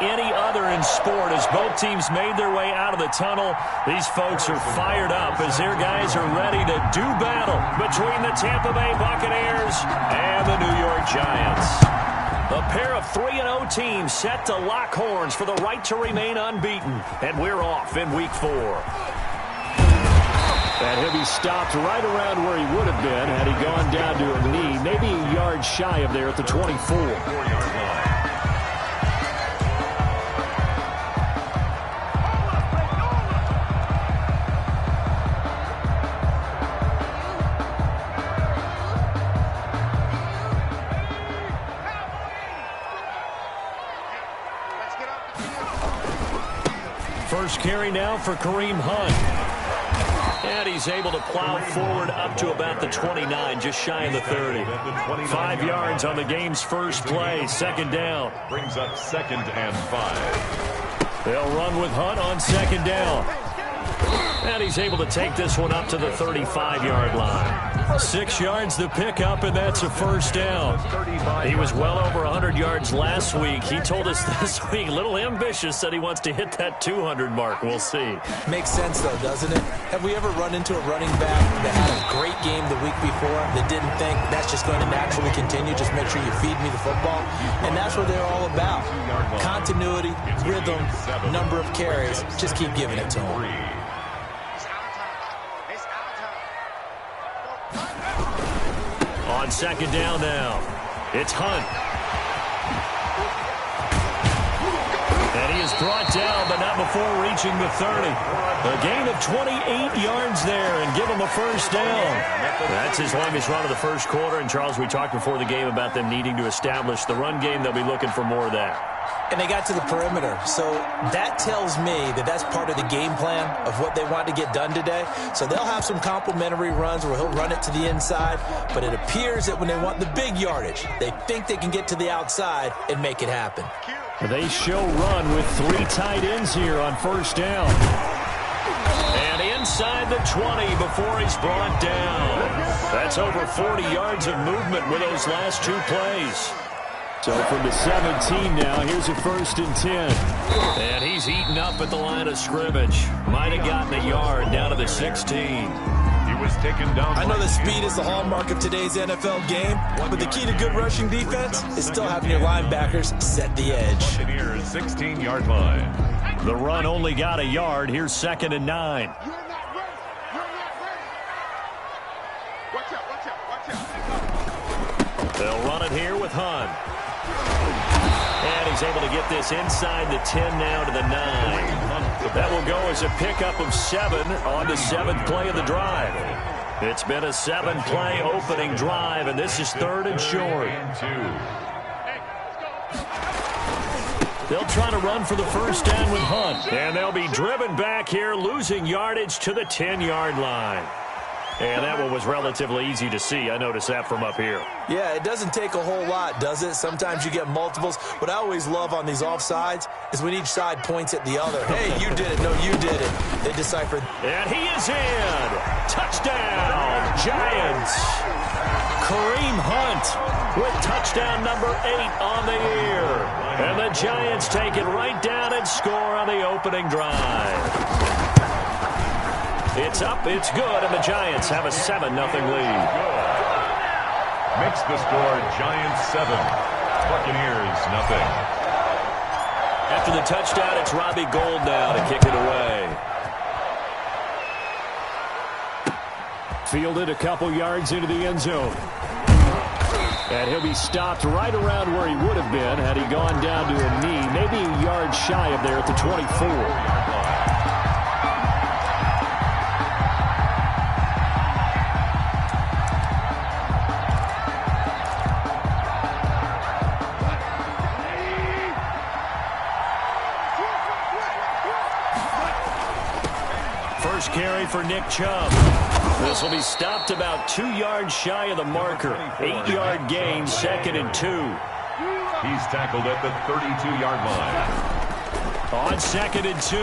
any other in sport as both teams made their way out of the tunnel. These folks are fired up as their guys are ready to do battle between the Tampa Bay Buccaneers and the New York Giants. A pair of 3-0 teams set to lock horns for the right to remain unbeaten. And we're off in Week 4. And he'll be stopped right around where he would have been had he gone down to a knee, maybe a yard shy of there at the 24. First carry now for Kareem Hunt. And he's able to plow forward up to about the 29, just shy of the 30. 5 yards on the game's first play, second down. Brings up 2nd and 5. They'll run with Hunt on second down. And he's able to take this one up to the 35-yard line. 6 yards the pickup, and that's a first down. He was well over 100 yards last week. He told us this week, a little ambitious, said he wants to hit that 200 mark. We'll see. Makes sense, though, doesn't it? Have we ever run into a running back that had a great game the week before that didn't think that's just going to naturally continue? Just make sure you feed me the football. And that's what they're all about. Continuity, rhythm, number of carries. Just keep giving it to them. On second down now, it's Hunt. And he is brought down, but not before reaching the 30. A gain of 28 yards there and give him a first down. That's his longest run of the first quarter. And, Charles, we talked before the game about them needing to establish the run game. They'll be looking for more of that. And they got to the perimeter. So that tells me that that's part of the game plan of what they want to get done today. So they'll have some complimentary runs where he'll run it to the inside. But it appears that when they want the big yardage, they think they can get to the outside and make it happen. They show run with 3 tight ends here on first down. And inside the 20 before he's brought down. That's over 40 yards of movement with those last 2 plays. So from the 17 now, here's a 1st and 10. And he's eaten up at the line of scrimmage. Might have gotten a yard down to the 16. He was taken down. I know that speed is the hallmark of today's NFL game, but the key to good rushing defense is still having your linebackers set the edge. Buccaneers 16-yard line. The run only got a yard. Here's 2nd and 9. They'll run it here with Hunt. And he's able to get this inside the 10 now to the 9. That will go as a pickup of 7 on the 7th play of the drive. It's been a 7-play opening drive, and this is 3rd and short. They'll try to run for the first down with Hunt. And they'll be driven back here, losing yardage to the 10-yard line. And that one was relatively easy to see. I noticed that from up here. Yeah, it doesn't take a whole lot, does it? Sometimes you get multiples. What I always love on these offsides is when each side points at the other. Hey, you did it. No, you did it. They decipher. And he is in. Touchdown, Giants. Kareem Hunt with touchdown number 8 on the year. And the Giants take it right down and score on the opening drive. It's up, it's good, and the Giants have a 7-0 lead. Makes the score Giants 7, Buccaneers 0. After the touchdown, it's Robbie Gould now to kick it away. Fielded a couple yards into the end zone. And he'll be stopped right around where he would have been had he gone down to a knee, maybe a yard shy of there at the 24. Carry for Nick Chubb. This will be stopped about 2 yards shy of the marker. 8-yard gain, 2nd and 2. He's tackled at the 32-yard line. On 2nd and 2,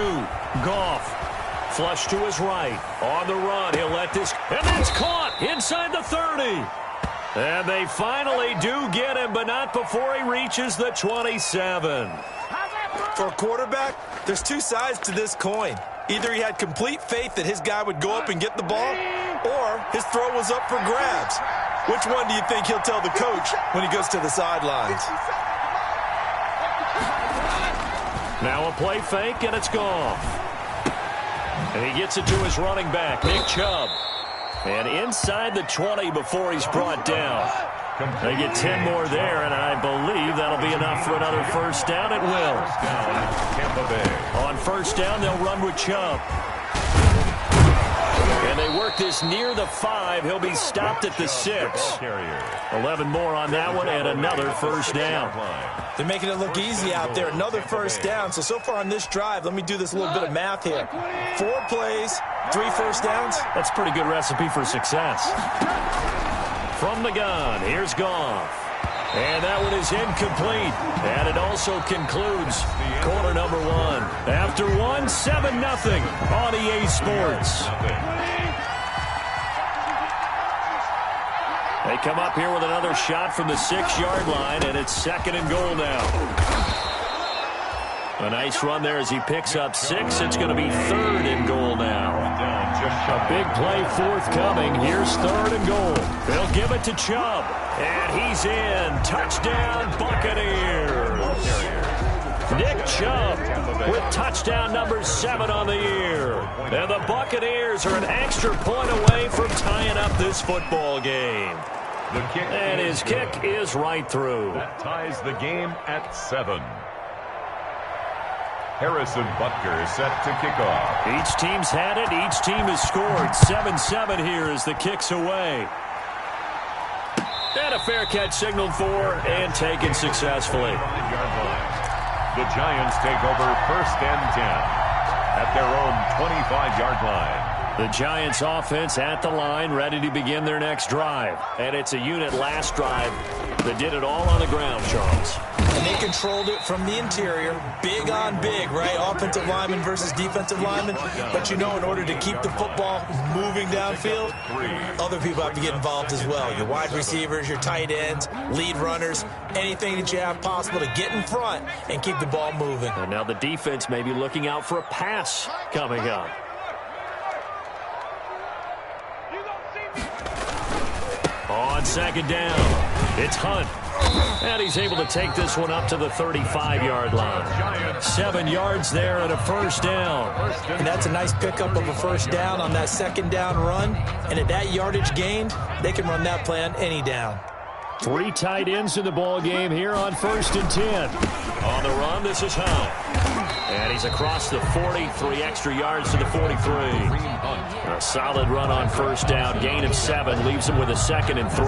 Goff. Flush to his right. On the run, he'll let this... And that's caught inside the 30. And they finally do get him, but not before he reaches the 27. For a quarterback, there's two sides to this coin. Either he had complete faith that his guy would go up and get the ball, or his throw was up for grabs. Which one do you think he'll tell the coach when he goes to the sidelines? Now a play fake, and it's gone. And he gets it to his running back, Nick Chubb. And inside the 20 before he's brought down. They get 10 more there, and I believe that'll be enough for another first down. It will. On first down, they'll run with Chubb. And they work this near the 5. He'll be stopped at the 6. 11 more on that one, and another first down. They're making it look easy out there. Another first down. So far on this drive, let me do this little bit of math here. 4 plays, 3 first downs. That's a pretty good recipe for success. From the gun, here's Goff. And that one is incomplete. And it also concludes quarter number 1. After 1, 7-0 on EA Sports. They come up here with another shot from the 6-yard line, and it's 2nd and goal now. A nice run there as he picks up 6. It's going to be 3rd and goal now. A big play forthcoming. Here's 3rd and goal. They'll give it to Chubb. And he's in. Touchdown, Buccaneers. Nick Chubb with touchdown number 7 on the year. And the Buccaneers are an extra point away from tying up this football game. And his kick is right through. That ties the game at 7. Harrison Butker is set to kick off. Each team's had it. Each team has scored. 7-7 here as the kick's away. And a fair catch signaled for and taken successfully. The Giants take over 1st and 10 at their own 25-yard line. The Giants offense at the line, ready to begin their next drive. And it's a unit last drive that did it all on the ground, Charles. And they controlled it from the interior. Big on big, right? Offensive lineman versus defensive lineman. But you know, in order to keep the football moving downfield, other people have to get involved as well. Your wide receivers, your tight ends, lead runners, anything that you have possible to get in front and keep the ball moving. And now the defense may be looking out for a pass coming up. On 2nd down, it's Hunt. And he's able to take this one up to the 35-yard line. 7 yards there and a first down. And that's a nice pickup of a first down on that 2nd down run. And at that yardage gained, they can run that play on any down. 3 tight ends in the ball game here on 1st and 10. On the run, this is Hunt. And he's across the 40, 3 extra yards to the 43. A solid run on first down. Gain of 7 leaves him with a 2nd and 3.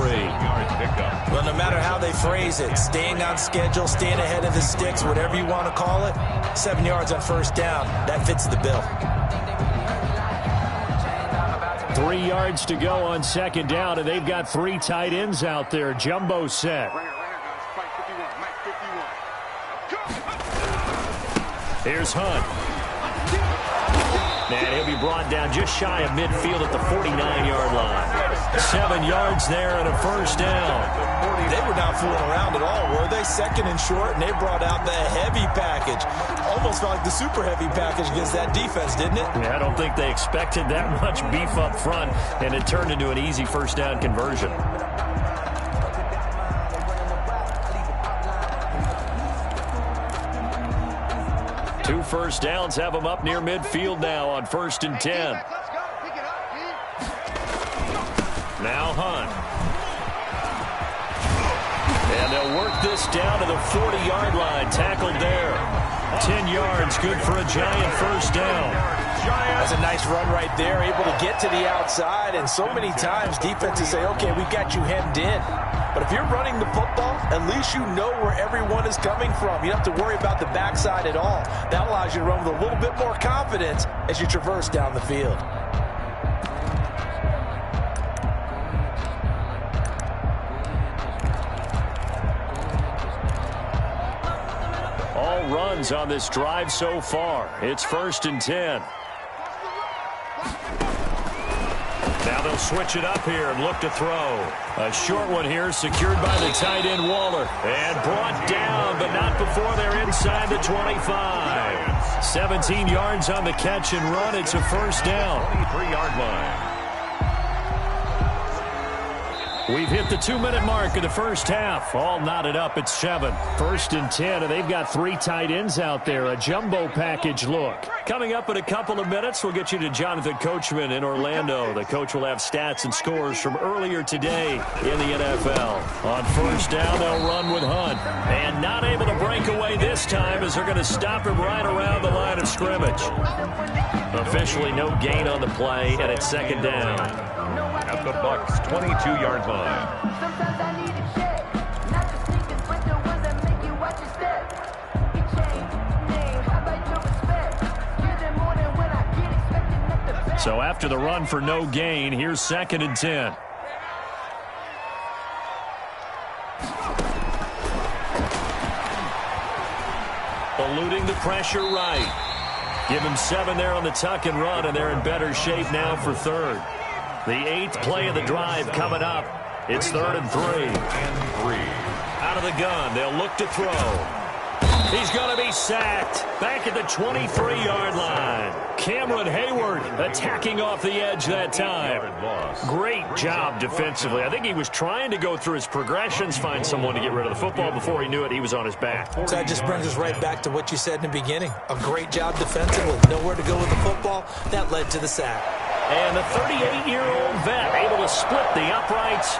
Well, no matter how they phrase it, staying on schedule, staying ahead of the sticks, whatever you want to call it, 7 yards on first down, that fits the bill. 3 yards to go on 2nd down, and they've got 3 tight ends out there. Jumbo set. Here's Hunt. And he'll be brought down just shy of midfield at the 49-yard line. 7 yards there and a first down. They were not fooling around at all, were they? 2nd and short, and they brought out the heavy package. Almost felt like the super heavy package against that defense, didn't it? Yeah, I don't think they expected that much beef up front, and it turned into an easy first down conversion. Two first downs have them up near midfield now on 1st and 10. Now Hunt. And they'll work this down to the 40-yard line. Tackled there. 10 yards, good for a Giant first down. That's a nice run right there, able to get to the outside. And so many times defenses say, okay, we've got you hemmed in. But if you're running the football, at least you know where everyone is coming from. You don't have to worry about the backside at all. That allows you to run with a little bit more confidence as you traverse down the field. All runs on this drive so far. It's 1st and 10. Now they'll switch it up here and look to throw. A short one here secured by the tight end Waller. And brought down, but not before they're inside the 25. 17 yards on the catch and run. It's a first down. 23-yard line. We've hit the 2-minute mark of the first half. All knotted up at 7. 1st and 10, and they've got 3 tight ends out there. A jumbo package look. Coming up in a couple of minutes, we'll get you to Jonathan Coachman in Orlando. The coach will have stats and scores from earlier today in the NFL. On first down, they'll run with Hunt. And not able to break away this time as they're going to stop him right around the line of scrimmage. Officially no gain on the play, and it's 2nd down. At the Bucs' 22-yard line. Sometimes I need a check, not just sneakers, but the ones that make you watch your step. It changed name, how about your respect? You're the more than when I get expected at the best. So after the run for no gain, here's 2nd and 10. Eluding the pressure right. Give him 7 there on the tuck and run, and they're in better shape now for 3rd. The 8th play of the drive coming up. It's 3rd and 3. Out of the gun, they'll look to throw. He's going to be sacked. Back at the 23-yard line. Cameron Hayward attacking off the edge that time. Great job defensively. I think he was trying to go through his progressions, find someone to get rid of the football. Before he knew it, he was on his back. So that just brings us right back to what you said in the beginning. A great job defensively. Nowhere to go with the football. That led to the sack. And the 38-year-old vet able to split the uprights.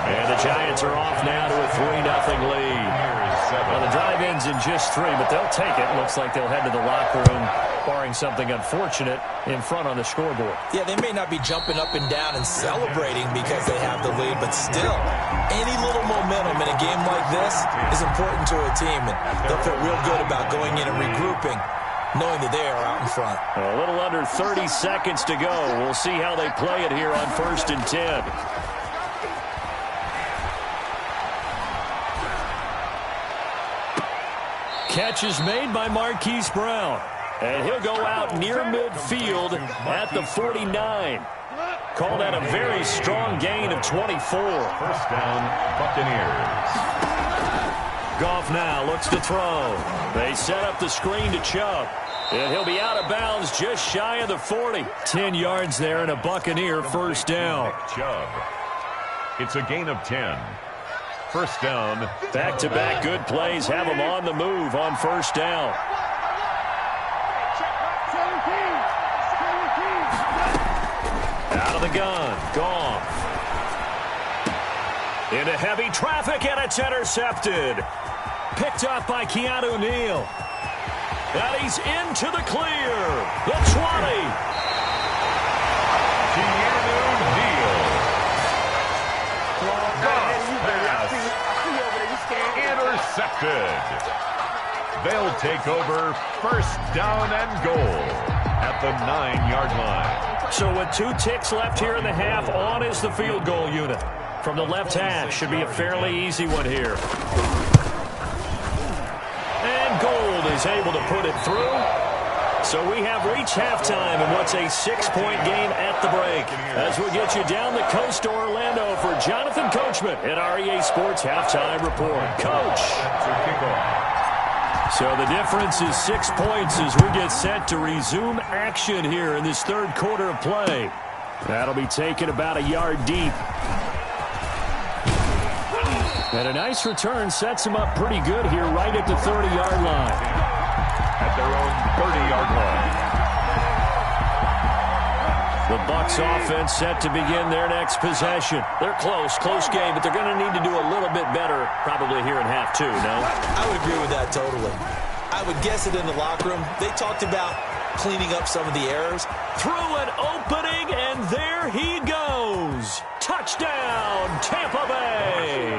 And the Giants are off now to a 3-0 lead. Well, the drive ends in just 3, but they'll take it. Looks like they'll head to the locker room, barring something unfortunate, in front on the scoreboard. Yeah, they may not be jumping up and down and celebrating because they have the lead, but still, any little momentum in a game like this is important to a team, and they'll feel real good about going in and regrouping, knowing that they are out in front. A little under 30 seconds to go. We'll see how they play it here on 1st and 10. Catch is made by Marquise Brown. And he'll go out near midfield at the 49. Call that a very strong gain of 24. First down, Buccaneers. Goff now looks to throw. They set up the screen to Chubb. And he'll be out of bounds just shy of the 40. 10 yards there and a Buccaneer first down. Chubb. It's a gain of 10. First down. Back-to-back good plays have him on the move on first down. Out of the gun. Goff. Into heavy traffic, and it's intercepted. Picked off by Keanu Neal. And he's into the clear. The 20. Keanu Neal. Intercepted. They'll take over first down and goal at the 9-yard line. So with 2 ticks left here in the half, on is the field goal unit. From the left hash, should be a fairly easy one here. And Gold is able to put it through. So we have reached halftime in what's a 6-point game at the break. As we get you down the coast to Orlando for Jonathan Coachman at our EA Sports Halftime Report. Coach. So the difference is 6 points as we get set to resume action here in this 3rd quarter of play. That'll be taken about a yard deep. And a nice return sets him up pretty good here right at the 30-yard line. At their own 30-yard line. The Bucs offense set to begin their next possession. They're close game, but they're going to need to do a little bit better probably here in half 2, no? I would agree with that totally. I would guess it in the locker room. They talked about cleaning up some of the errors. Through an opening, and there he goes. Touchdown, Tampa Bay.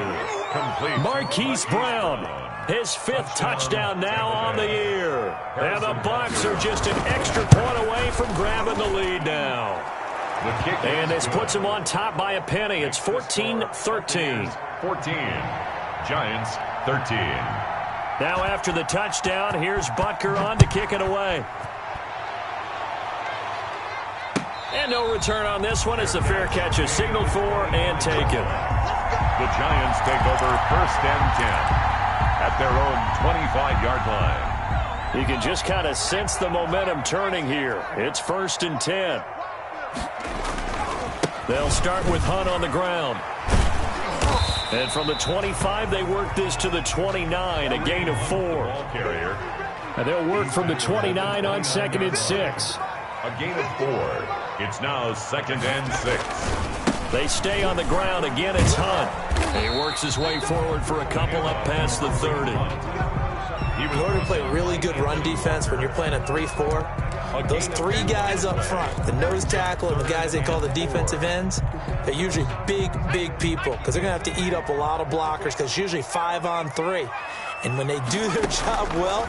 Complete. Marquise Brown, his 5th touchdown now on the year. And the Bucs are just an extra point away from grabbing the lead now. And this puts them on top by a penny. It's 14-13. 14. Giants 13. Now after the touchdown, here's Butker on to kick it away. And no return on this one as the fair catch is signaled for and taken. The Giants take over 1st and 10 at their own 25-yard line. You can just kind of sense the momentum turning here. It's 1st and 10. They'll start with Hunt on the ground. And from the 25, they work this to the 29, a gain of 4. Carrier. And they'll work from the 29 on 2nd and 6. A gain of 4. It's now 2nd and 6. They stay on the ground. Again, it's Hunt. He works his way forward for a couple up past the 30. In order to play really good run defense when you're playing a 3-4, those 3 guys up front, the nose tackle and the guys they call the defensive ends, they're usually big people because they're going to have to eat up a lot of blockers because it's usually 5-on-3. And when they do their job well,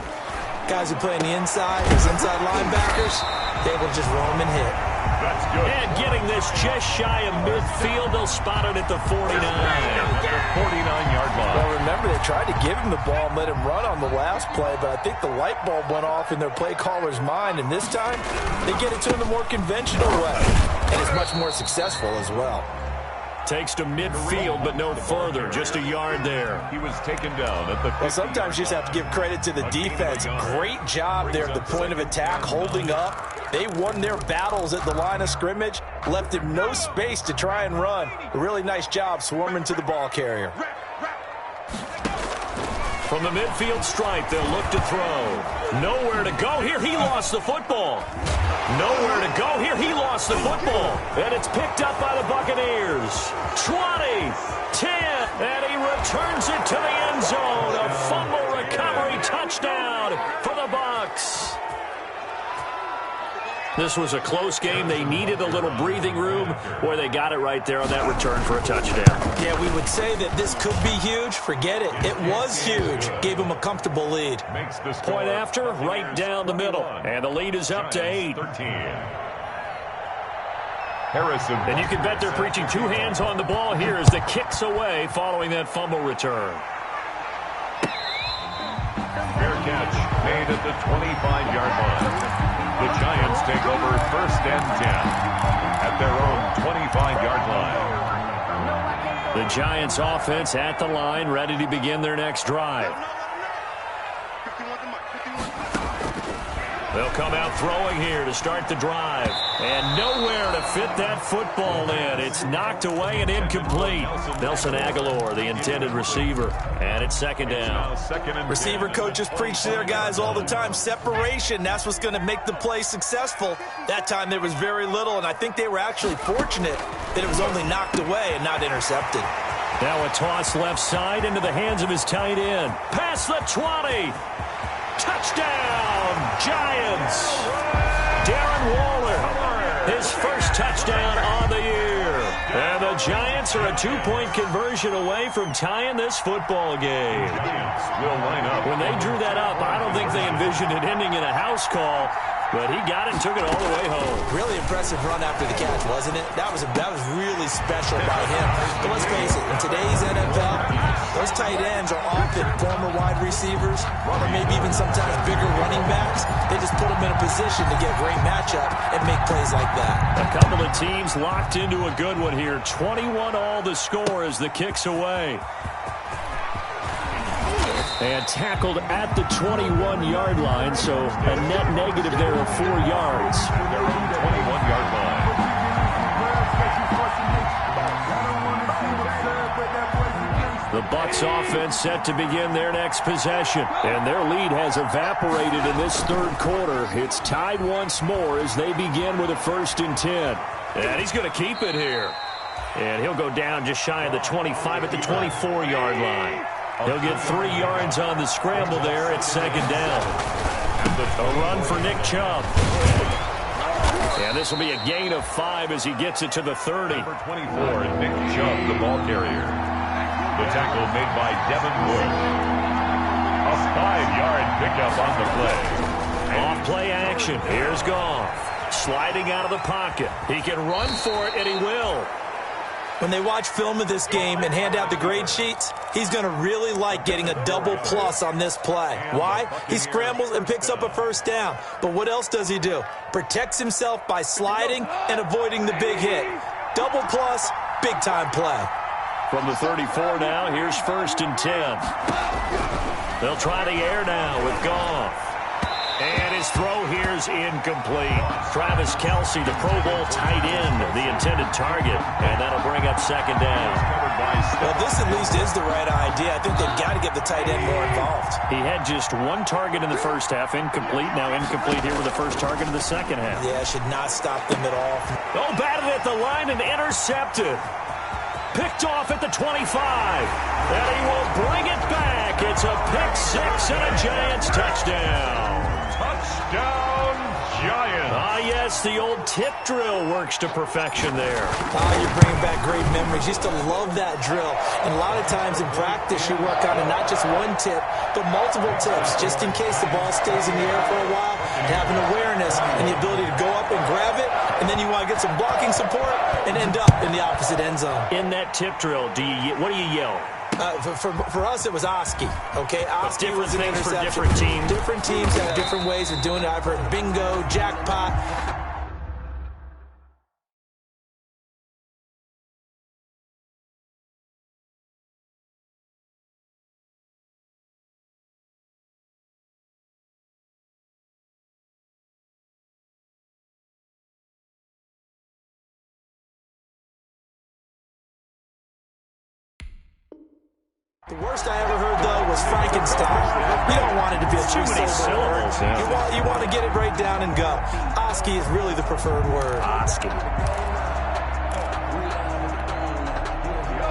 guys who play on the inside, those inside linebackers, they will just roam and hit. That's good. And getting this just shy of midfield, they'll spot it at the 49. At the 49-yard line. Well, remember, they tried to give him the ball and let him run on the last play, but I think the light bulb went off in their play caller's mind, and this time they get it to him the more conventional way, and it's much more successful as well. Takes to midfield, but no further. Just a yard there. He was taken down at the 50. Well, sometimes you just have to give credit to the defense. Great job there at the point of attack, holding up. They won their battles at the line of scrimmage, left him no space to try and run. A really nice job swarming to the ball carrier. From the midfield stripe, they'll look to throw. Nowhere to go here. He lost the football. Nowhere to go here. He lost the football. And it's picked up by the Buccaneers. 20, 10, and he returns it to the end zone. A fumble recovery touchdown for the Bucs. This was a close game. They needed a little breathing room. Boy, they got it right there on that return for a touchdown. Yeah, we would say that this could be huge. Forget it. It was huge. Gave him a comfortable lead. Point after, right down the middle. And the lead is up to 8. 13. Harrison. And you can bet they're preaching 2 hands on the ball here as the kick's away following that fumble return. Fair catch made at the 25-yard line. The Giants take over 1st and 10 at their own 25-yard line. The Giants offense at the line, ready to begin their next drive. They'll come out throwing here to start the drive. And nowhere to fit that football in. It's knocked away and incomplete. Nelson Aguilar, the intended receiver. And it's 2nd down. Receiver coaches preach to their guys all the time. Separation, that's what's going to make the play successful. That time there was very little, and I think they were actually fortunate that it was only knocked away and not intercepted. Now a toss left side into the hands of his tight end. Past the 20. Touchdown, Giants. Darren Waller, his first touchdown on the year. And the Giants are a 2-point conversion away from tying this football game. Will line up. When they drew that up, I don't think they envisioned it ending in a house call. But he got it and took it all the way home. Really impressive run after the catch, wasn't it? That was really special by him. But let's face it, in today's NFL, those tight ends are often former wide receivers or maybe even sometimes bigger running backs. They just put them in a position to get a great matchup and make plays like that. A couple of teams locked into a good one here. 21 all the score as the kick's away. And tackled at the 21-yard line, so a net negative there of 4 yards. Their own 21-yard line. The Bucs offense set to begin their next possession. And their lead has evaporated in this 3rd quarter. It's tied once more as they begin with a 1st and 10. And he's going to keep it here. And he'll go down just shy of the 25 at the 24-yard line. He'll get 3 yards on the scramble there at 2nd down. A run for Nick Chubb. And this will be a gain of 5 as he gets it to the 30. Number 24, Nick Chubb, the ball carrier. The tackle made by Devin Wood. A 5-yard pickup on the play. Off play action. Here's Goff. Sliding out of the pocket. He can run for it, and he will. When they watch film of this game and hand out the grade sheets, he's going to really like getting a double plus on this play. Why? He scrambles and picks up a first down. But what else does he do? Protects himself by sliding and avoiding the big hit. Double plus, big-time play. From the 34 now, here's 1st and 10. They'll try the air now with Goff. And his throw here's incomplete. Travis Kelce, the Pro Bowl tight end, the intended target. And that'll bring up 2nd down. Well, this at least is the right idea. I think they've got to get the tight end more involved. He had just 1 target in the first half, incomplete. Now incomplete here with the first target in the second half. Yeah, should not stop them at all. Oh, batted at the line and intercepted. Picked off at the 25. And he will bring it back. It's a pick 6 and a Giants touchdown. Touchdown, Giants. Ah, yes, the old tip drill works to perfection there. You're bringing back great memories. Used to love that drill. And a lot of times in practice, you work on it, not just one tip, but multiple tips, just in case the ball stays in the air for a while. Having awareness and the ability to go up and grab it, and then you want to get some blocking support and end up in the opposite end zone. In that tip drill, what do you yell? For us, it was Oski. Okay, Oski was an interception. For different teams. Different teams have different ways of doing it. I've heard bingo, jackpot. The worst I ever heard, though, was Frankenstein. You don't want it to be a three-syllable word. Yeah. You want to get it right down and go. Oski is really the preferred word. Oski.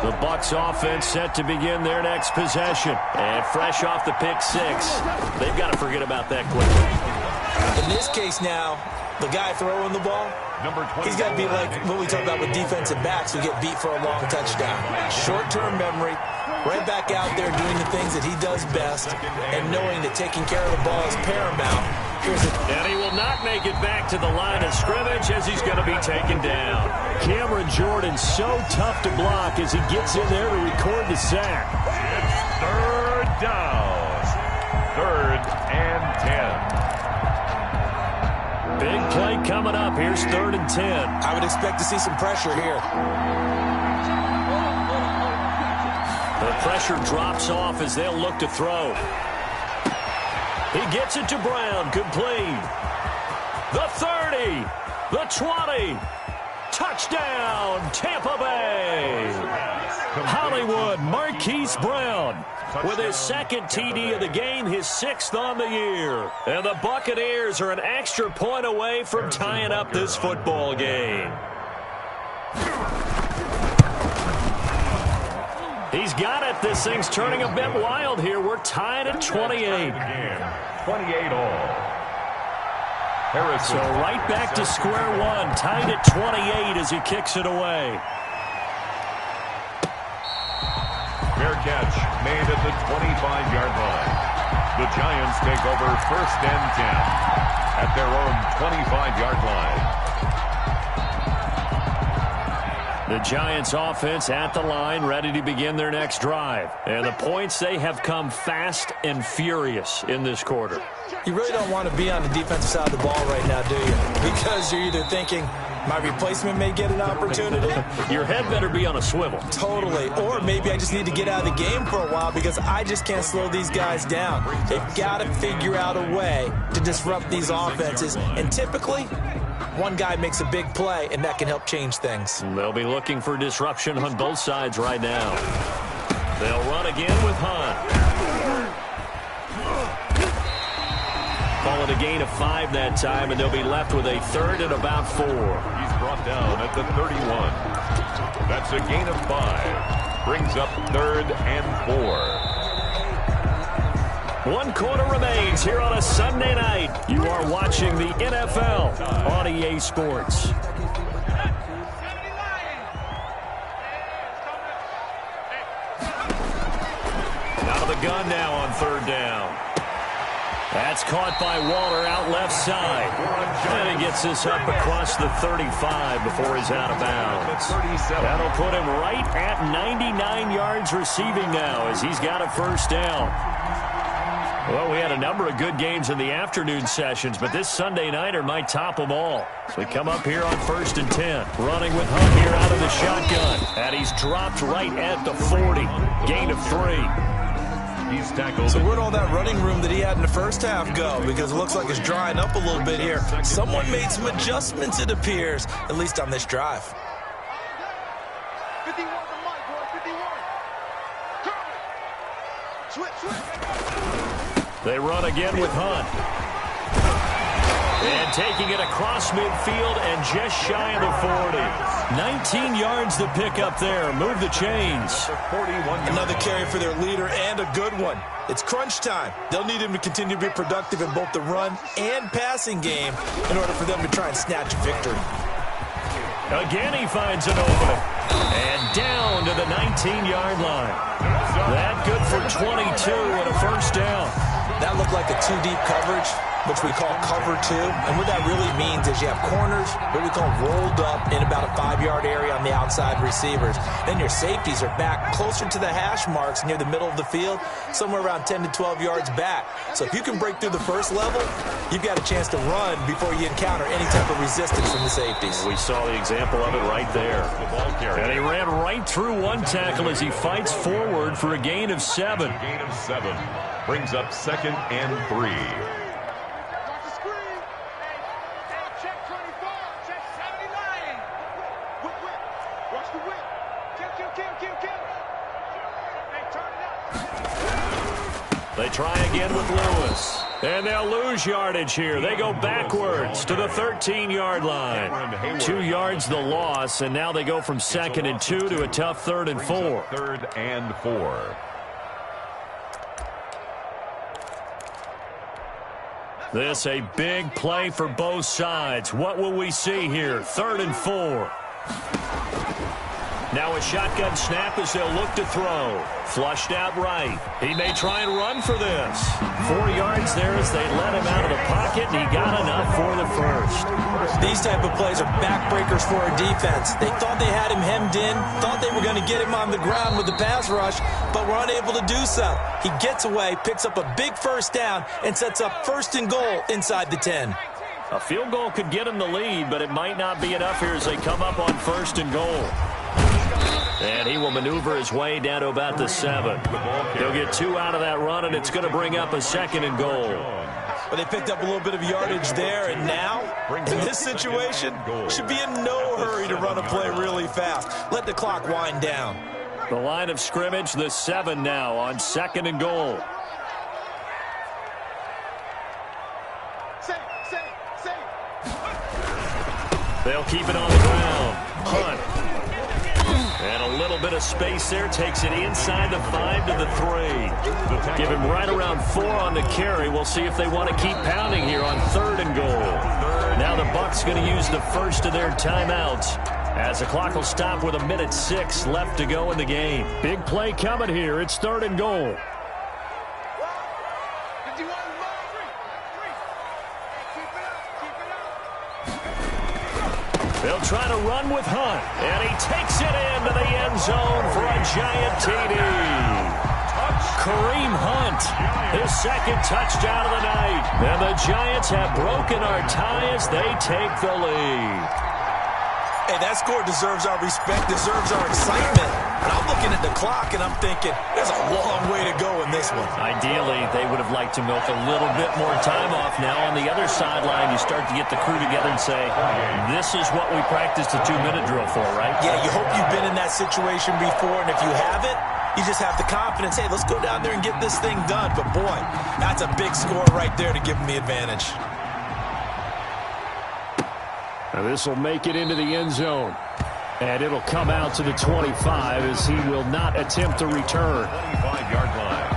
The Bucs offense set to begin their next possession. And fresh off the pick 6, they've got to forget about that quickly. In this case now, the guy throwing the ball, he's got to be like what we talk about with defensive backs who get beat for a long touchdown. Short-term memory, right back out there doing the things that he does best, and knowing that taking care of the ball is paramount. And he will not make it back to the line of scrimmage as he's going to be taken down. Cameron Jordan so tough to block as he gets in there to record the sack. It's 3rd down. 3rd and 10. Big play coming up. Here's 3rd and 10. I would expect to see some pressure here. The pressure drops off as they'll look to throw. He gets it to Brown, complete. The 30, the 20. Touchdown, Tampa Bay. Hollywood Marquise Brown with his 2nd TD of the game, his 6th on the year. And the Buccaneers are an extra point away from tying up this football game. He's got it. This thing's turning a bit wild here. We're tied at 28. 28 all. So right back to square one. Tied at 28 as he kicks it away. Fair catch made at the 25-yard line. The Giants take over 1st and 10 at their own 25-yard line. The Giants offense at the line, ready to begin their next drive. And the points, they have come fast and furious in this quarter. You really don't want to be on the defensive side of the ball right now, do you? Because you're either thinking, my replacement may get an opportunity. Your head better be on a swivel. Totally. Or maybe I just need to get out of the game for a while because I just can't slow these guys down. They've got to figure out a way to disrupt these offenses. And typically, one guy makes a big play, and that can help change things. They'll be looking for disruption on both sides right now. They'll run again with Hunt. Call it a gain of 5 that time, and they'll be left with a 3rd and about 4. He's brought down at the 31. That's a gain of 5. Brings up 3rd and 4. 1 quarter remains here on a Sunday night. You are watching the NFL on EA Sports. Out of the gun now on 3rd down. That's caught by Waller out left side. And he gets this up across the 35 before he's out of bounds. That'll put him right at 99 yards receiving now as he's got a first down. Well, we had a number of good games in the afternoon sessions, but this Sunday nighter might top them all. So we come up here on 1st and 10. Running with Hunt here out of the shotgun. And he's dropped right at the 40. Gain of 3. He's tackled. So where'd all that running room that he had in the first half go? Because it looks like it's drying up a little bit here. Someone made some adjustments, it appears, at least on this drive. 51 to Mike, boy, 51. Switch. They run again with Hunt. And taking it across midfield and just shy of the 40. 19 yards to pick up there. Move the chains. Another carry for their leader and a good one. It's crunch time. They'll need him to continue to be productive in both the run and passing game in order for them to try and snatch victory. Again, he finds an opening. And down to the 19-yard line. That good for 22 and a first down. That looked like a two-deep coverage, which we call cover two. And what that really means is you have corners, what we call rolled up in about a 5-yard area on the outside receivers. Then your safeties are back closer to the hash marks near the middle of the field, somewhere around 10 to 12 yards back. So if you can break through the first level, you've got a chance to run before you encounter any type of resistance from the safeties. We saw the example of it right there. And he ran right through one tackle as he fights forward for a gain of 7. Gain of 7 brings up 2nd and 3. Watch the screen. Hey, check 24. Check 79. Whip. Watch the whip. Kill. Hey, turn it up. They try again with Lewis. And they'll lose yardage here. They go backwards to the 13-yard line. 2 yards the loss, and now they go from 2nd and 2 to a tough 3rd and 4. 3rd and 4. This a big play for both sides. What will we see here? 3rd and 4. Now a shotgun snap as they'll look to throw. Flushed out right. He may try and run for this. 4 yards there as they let him out of the pocket, and he got enough for the first. These type of plays are backbreakers for a defense. They thought they had him hemmed in, thought they were going to get him on the ground with the pass rush, but were unable to do so. He gets away, picks up a big first down, and sets up 1st and goal inside the 10. A field goal could get him the lead, but it might not be enough here as they come up on 1st and goal. And he will maneuver his way down to about the 7. He'll get 2 out of that run, and it's going to bring up a 2nd and goal. But they picked up a little bit of yardage there, and now, in this situation, should be in no hurry to run a play really fast. Let the clock wind down. The line of scrimmage, the 7 now on 2nd and goal. They'll keep it on the ground. Hunt. And a little bit of space there. Takes it inside the 5 to the 3. Give him right around 4 on the carry. We'll see if they want to keep pounding here on 3rd and goal. Now the Bucs going to use the first of their timeouts as the clock will stop with 1:06 left to go in the game. Big play coming here. It's 3rd and goal. They'll try to run with Hunt, and he takes it into the end zone for a giant TD. Kareem Hunt, his 2nd touchdown of the night. And the Giants have broken our tie as they take the lead. Hey, that score deserves our respect, deserves our excitement. And I'm looking at the clock, and I'm thinking, there's a long way to go in this one. Ideally, they would have liked to milk a little bit more time off. Now, on the other sideline, you start to get the crew together and say, this is what we practiced a 2-minute drill for, right? Yeah, you hope you've been in that situation before, and if you haven't, you just have the confidence, hey, let's go down there and get this thing done. But, boy, that's a big score right there to give them the advantage. Now this will make it into the end zone. And it'll come out to the 25 as he will not attempt to return. 25-yard line.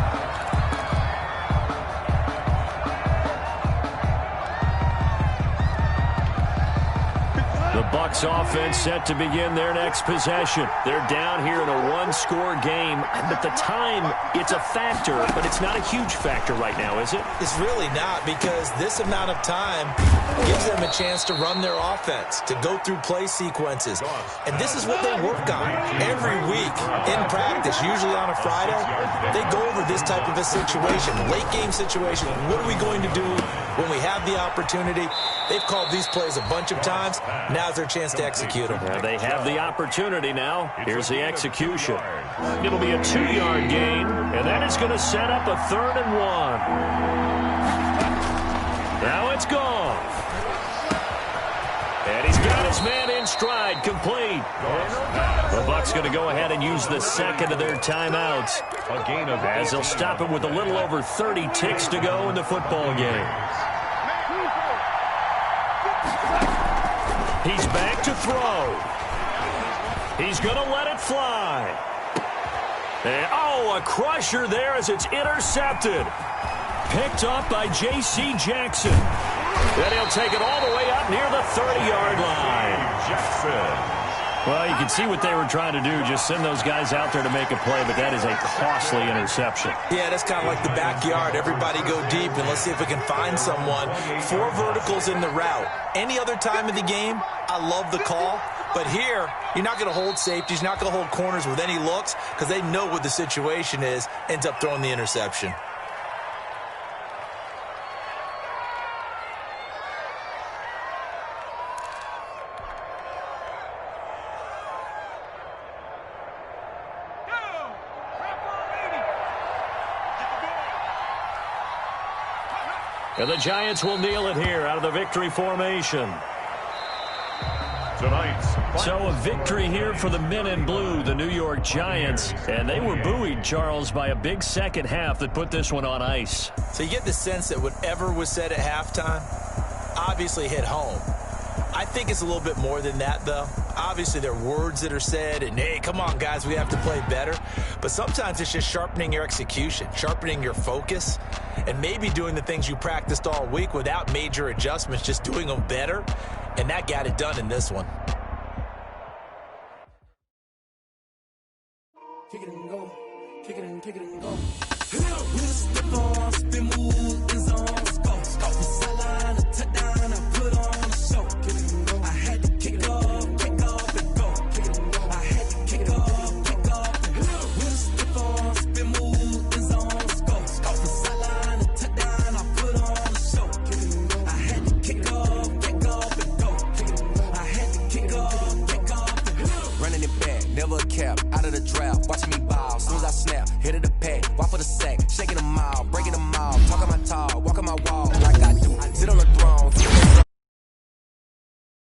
The Bucs offense set to begin their next possession. They're down here in a one-score game. But the time, it's a factor, but it's not a huge factor right now, is it? It's really not, because this amount of time gives them a chance to run their offense, to go through play sequences. And this is what they work on every week in practice, usually on a Friday. They go over this type of a situation, late-game situation. What are we going to do when we have the opportunity? They've called these plays a bunch of times. Now's their chance to execute them. Yeah, they have the opportunity now. Here's the execution. It'll be a 2-yard gain, and that is going to set up a 3rd and 1. Now it's gone. And he's got his man in stride, complete. The Bucs going to go ahead and use the second of their timeouts, as they'll stop it with a little over 30 ticks to go in the football game. He's back to throw. He's going to let it fly. And, a crusher there as it's intercepted. Picked up by J.C. Jackson. Then he'll take it all the way up near the 30-yard line. Jackson. Well, you can see what they were trying to do, just send those guys out there to make a play, but that is a costly interception. Yeah, that's kind of like the backyard. Everybody go deep, and let's see if we can find someone. 4 verticals in the route. Any other time of the game, I love the call. But here, you're not going to hold safeties, you're not going to hold corners with any looks, because they know what the situation is, ends up throwing the interception. And the Giants will kneel it here out of the victory formation. So a victory here for the men in blue, the New York Giants. And they were buoyed, Charles, by a big second half that put this one on ice. So you get the sense that whatever was said at halftime obviously hit home. I think it's a little bit more than that, though. Obviously, there are words that are said, and, hey, come on, guys, we have to play better. But sometimes it's just sharpening your execution, sharpening your focus, and maybe doing the things you practiced all week without major adjustments, just doing them better. And that got it done in this one. Kick it and go. Kick it and kick it and go. We'll step on, spin, move, in zone, go. From sideline to touchdown, I put on a show. Kick it and go. I had to kick off and go. Kick it and go. I had to kick off and go. We'll step on, spin, move, in zone, go. From sideline to touchdown, I put on a show. Kick it and go. I had to kick off and go. Kick it and go. I had to kick off and go. Running it back, never a cap, out of the draft, watching me ball, as soon as I snap, hit of the pack, walk for the sack, shaking them all,